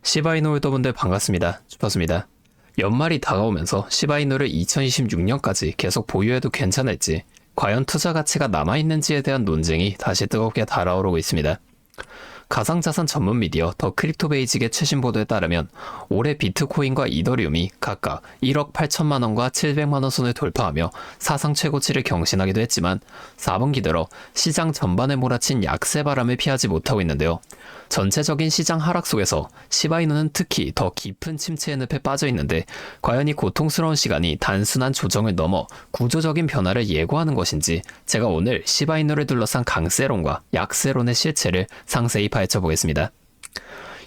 시바이누 홀더분들 반갑습니다. 주퍼스입니다. 연말이 다가오면서 시바이누를 2026년까지 계속 보유해도 괜찮을지, 과연 투자 가치가 남아있는지에 대한 논쟁이 다시 뜨겁게 달아오르고 있습니다. 가상자산 전문 미디어 더 크립토 베이직의 최신 보도에 따르면 올해 비트코인과 이더리움이 각각 1억 8천만 원과 700만 원 선을 돌파하며 사상 최고치를 경신하기도 했지만 4분기 들어 시장 전반에 몰아친 약세 바람을 피하지 못하고 있는데요. 전체적인 시장 하락 속에서 시바이누는 특히 더 깊은 침체의 늪에 빠져 있는데, 과연 이 고통스러운 시간이 단순한 조정을 넘어 구조적인 변화를 예고하는 것인지, 제가 오늘 시바이누를 둘러싼 강세론과 약세론의 실체를 상세히 파헤쳐 보겠습니다.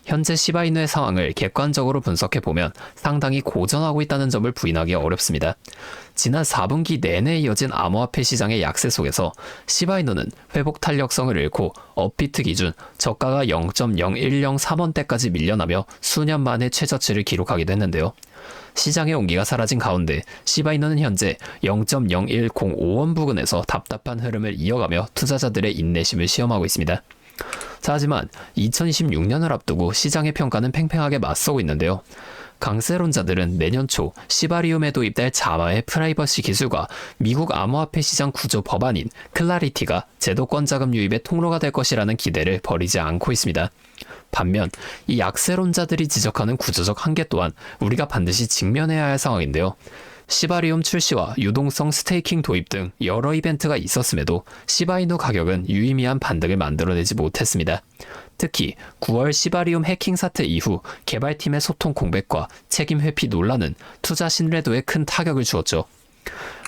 현재 시바이누의 상황을 객관적으로 분석해보면 상당히 고전하고 있다는 점을 부인하기 어렵습니다. 지난 4분기 내내 이어진 암호화폐 시장의 약세 속에서 시바이누는 회복 탄력성을 잃고 업비트 기준 저가가 0.0103원대까지 밀려나며 수년 만에 최저치를 기록하기도 했는데요. 시장의 온기가 사라진 가운데 시바이누는 현재 0.0105원 부근에서 답답한 흐름을 이어가며 투자자들의 인내심을 시험하고 있습니다. 자, 하지만 2026년을 앞두고 시장의 평가는 팽팽하게 맞서고 있는데요. 강세론자들은 내년 초 시바리움에 도입될 자마의 프라이버시 기술과 미국 암호화폐 시장 구조 법안인 클라리티가 제도권 자금 유입의 통로가 될 것이라는 기대를 버리지 않고 있습니다. 반면 이 약세론자들이 지적하는 구조적 한계 또한 우리가 반드시 직면해야 할 상황인데요. 시바리움 출시와 유동성 스테이킹 도입 등 여러 이벤트가 있었음에도 시바이누 가격은 유의미한 반등을 만들어내지 못했습니다. 특히 9월 시바리움 해킹 사태 이후 개발팀의 소통 공백과 책임 회피 논란은 투자 신뢰도에 큰 타격을 주었죠.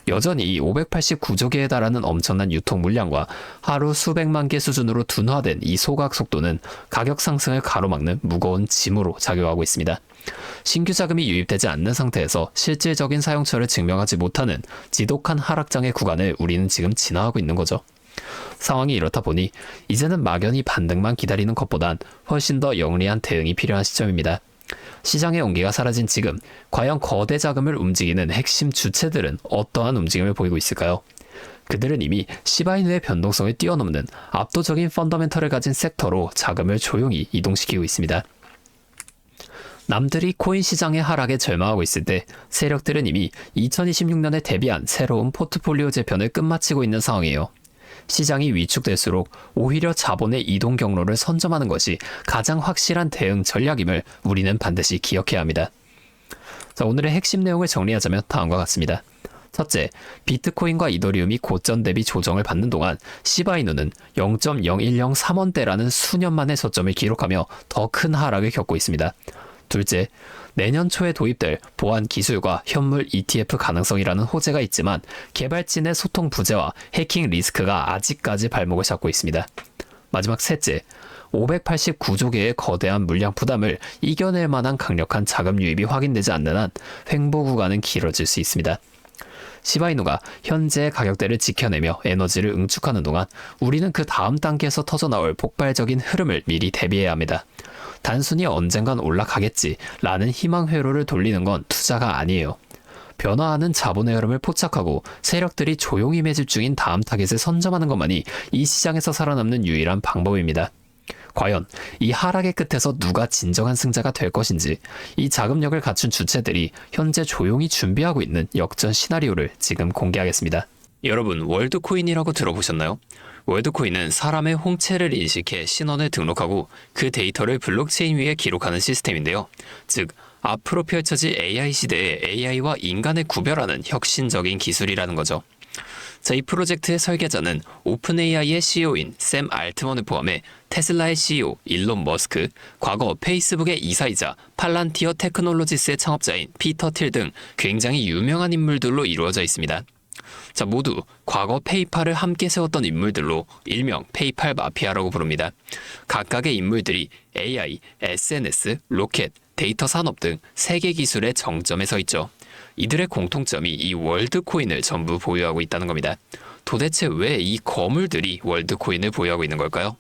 여전히 589조 개에 달하는 엄청난 유통 물량과 하루 수백만 개 수준으로 둔화된 이 소각 속도는 가격 상승을 가로막는 무거운 짐으로 작용하고 있습니다. 신규 자금이 유입되지 않는 상태에서 실질적인 사용처를 증명하지 못하는 지독한 하락장의 구간을 우리는 지금 지나가고 있는 거죠. 상황이 이렇다 보니 이제는 막연히 반등만 기다리는 것보단 훨씬 더 영리한 대응이 필요한 시점입니다. 시장의 온기가 사라진 지금, 과연 거대 자금을 움직이는 핵심 주체들은 어떠한 움직임을 보이고 있을까요? 그들은 이미 시바이누의 변동성을 뛰어넘는 압도적인 펀더멘털을 가진 섹터로 자금을 조용히 이동시키고 있습니다. 남들이 코인 시장의 하락에 절망하고 있을 때 세력들은 이미 2026년에 대비한 새로운 포트폴리오 재편을 끝마치고 있는 상황이에요. 시장이 위축될수록 오히려 자본의 이동 경로를 선점하는 것이 가장 확실한 대응 전략임을 우리는 반드시 기억해야 합니다. 자, 오늘의 핵심 내용을 정리하자면 다음과 같습니다. 첫째, 비트코인과 이더리움이 고점 대비 조정을 받는 동안 시바이누는 0.0103원대라는 수년 만의 저점을 기록하며 더 큰 하락을 겪고 있습니다. 둘째, 내년 초에 도입될 보안 기술과 현물 ETF 가능성이라는 호재가 있지만 개발진의 소통 부재와 해킹 리스크가 아직까지 발목을 잡고 있습니다. 마지막 셋째, 589조 개의 거대한 물량 부담을 이겨낼 만한 강력한 자금 유입이 확인되지 않는 한 횡보 구간은 길어질 수 있습니다. 시바이누가 현재의 가격대를 지켜내며 에너지를 응축하는 동안 우리는 그 다음 단계에서 터져나올 폭발적인 흐름을 미리 대비해야 합니다. 단순히 언젠간 올라가겠지라는 희망 회로를 돌리는 건 투자가 아니에요. 변화하는 자본의 흐름을 포착하고 세력들이 조용히 매집 중인 다음 타겟을 선점하는 것만이 이 시장에서 살아남는 유일한 방법입니다. 과연 이 하락의 끝에서 누가 진정한 승자가 될 것인지, 이 자금력을 갖춘 주체들이 현재 조용히 준비하고 있는 역전 시나리오를 지금 공개하겠습니다. 여러분, 월드코인이라고 들어보셨나요? 월드코인은 사람의 홍채를 인식해 신원을 등록하고 그 데이터를 블록체인 위에 기록하는 시스템인데요. 즉, 앞으로 펼쳐질 AI 시대에 AI와 인간을 구별하는 혁신적인 기술이라는 거죠. 자, 이 프로젝트의 설계자는 오픈AI의 CEO인 샘 알트먼을 포함해 테슬라의 CEO 일론 머스크, 과거 페이스북의 이사이자 팔란티어 테크놀로지스의 창업자인 피터 틸 등 굉장히 유명한 인물들로 이루어져 있습니다. 자, 모두 과거 페이팔을 함께 세웠던 인물들로 일명 페이팔 마피아라고 부릅니다. 각각의 인물들이 AI, SNS, 로켓, 데이터 산업 등 세계 기술의 정점에 서 있죠. 이들의 공통점이 이 월드코인을 전부 보유하고 있다는 겁니다. 도대체 왜 이 거물들이 월드코인을 보유하고 있는 걸까요?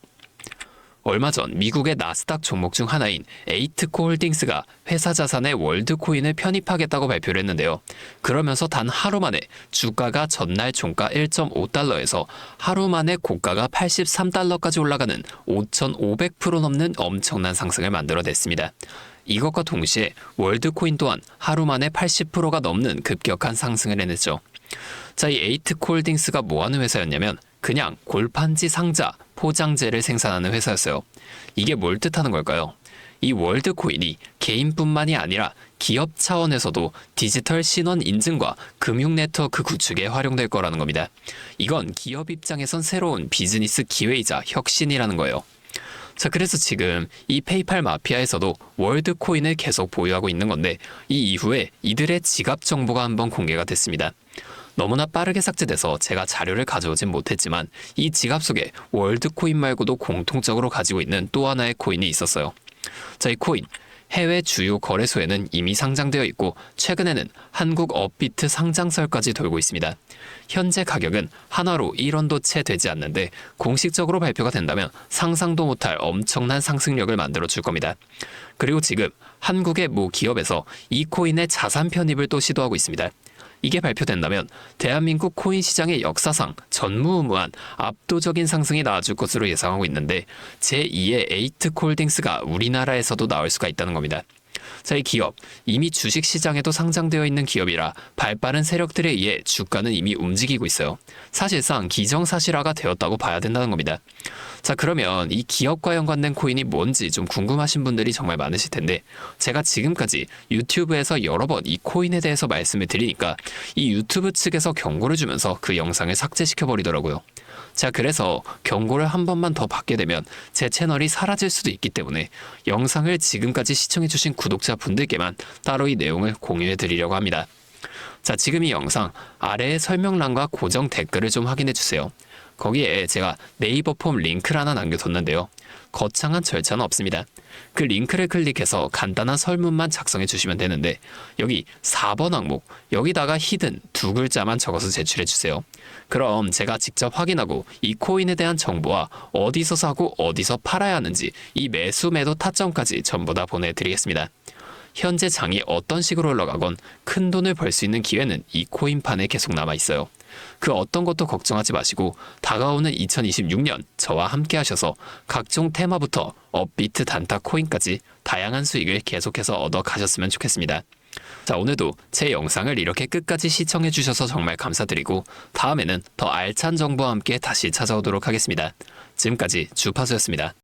얼마 전 미국의 나스닥 종목 중 하나인 에이트코 홀딩스가 회사 자산에 월드코인을 편입하겠다고 발표를 했는데요. 그러면서 단 하루 만에 주가가 전날 종가 1.5달러에서 하루 만에 고가가 83달러까지 올라가는 5,500% 넘는 엄청난 상승을 만들어냈습니다. 이것과 동시에 월드코인 또한 하루 만에 80%가 넘는 급격한 상승을 해냈죠. 자, 이 에이트코홀딩스가 뭐하는 회사였냐면 그냥 골판지 상자, 포장재를 생산하는 회사였어요. 이게 뭘 뜻하는 걸까요? 이 월드코인이 개인뿐만이 아니라 기업 차원에서도 디지털 신원 인증과 금융 네트워크 구축에 활용될 거라는 겁니다. 이건 기업 입장에선 새로운 비즈니스 기회이자 혁신이라는 거예요. 자, 그래서 지금 이 페이팔 마피아에서도 월드코인을 계속 보유하고 있는 건데 이 이후에 이들의 지갑 정보가 한번 공개가 됐습니다. 너무나 빠르게 삭제돼서 제가 자료를 가져오진 못했지만 이 지갑 속에 월드코인 말고도 공통적으로 가지고 있는 또 하나의 코인이 있었어요. 자, 이 코인 해외 주요 거래소에는 이미 상장되어 있고 최근에는 한국 업비트 상장설까지 돌고 있습니다. 현재 가격은 하나로 1원도 채 되지 않는데 공식적으로 발표가 된다면 상상도 못할 엄청난 상승력을 만들어 줄 겁니다. 그리고 지금 한국의 모 기업에서 이 코인의 자산 편입을 또 시도하고 있습니다. 이게 발표된다면 대한민국 코인 시장의 역사상 전무후무한 압도적인 상승이 나와줄 것으로 예상하고 있는데 제2의 에이트코홀딩스가 우리나라에서도 나올 수가 있다는 겁니다. 자, 이 기업 이미 주식시장에도 상장되어 있는 기업이라 발빠른 세력들에 의해 주가는 이미 움직이고 있어요. 사실상 기정사실화가 되었다고 봐야 된다는 겁니다. 자, 그러면 이 기업과 연관된 코인이 뭔지 좀 궁금하신 분들이 정말 많으실 텐데 제가 지금까지 유튜브에서 여러 번 이 코인에 대해서 말씀을 드리니까 이 유튜브 측에서 경고를 주면서 그 영상을 삭제시켜 버리더라고요. 자, 그래서 경고를 한 번만 더 받게 되면 제 채널이 사라질 수도 있기 때문에 영상을 지금까지 시청해주신 구독자분들께만 따로 이 내용을 공유해 드리려고 합니다. 자, 지금 이 영상 아래의 설명란과 고정 댓글을 좀 확인해 주세요. 거기에 제가 네이버 폼 링크를 하나 남겨뒀는데요. 거창한 절차는 없습니다. 그 링크를 클릭해서 간단한 설문만 작성해 주시면 되는데 여기 4번 항목, 여기다가 히든 두 글자만 적어서 제출해 주세요. 그럼 제가 직접 확인하고 이 코인에 대한 정보와 어디서 사고 어디서 팔아야 하는지 이 매수 매도 타점까지 전부 다 보내드리겠습니다. 현재 장이 어떤 식으로 올라가건 큰 돈을 벌 수 있는 기회는 이 코인판에 계속 남아있어요. 그 어떤 것도 걱정하지 마시고 다가오는 2026년 저와 함께 하셔서 각종 테마부터 업비트 단타 코인까지 다양한 수익을 계속해서 얻어 가셨으면 좋겠습니다. 자, 오늘도 제 영상을 이렇게 끝까지 시청해 주셔서 정말 감사드리고 다음에는 더 알찬 정보와 함께 다시 찾아오도록 하겠습니다. 지금까지 주파수였습니다.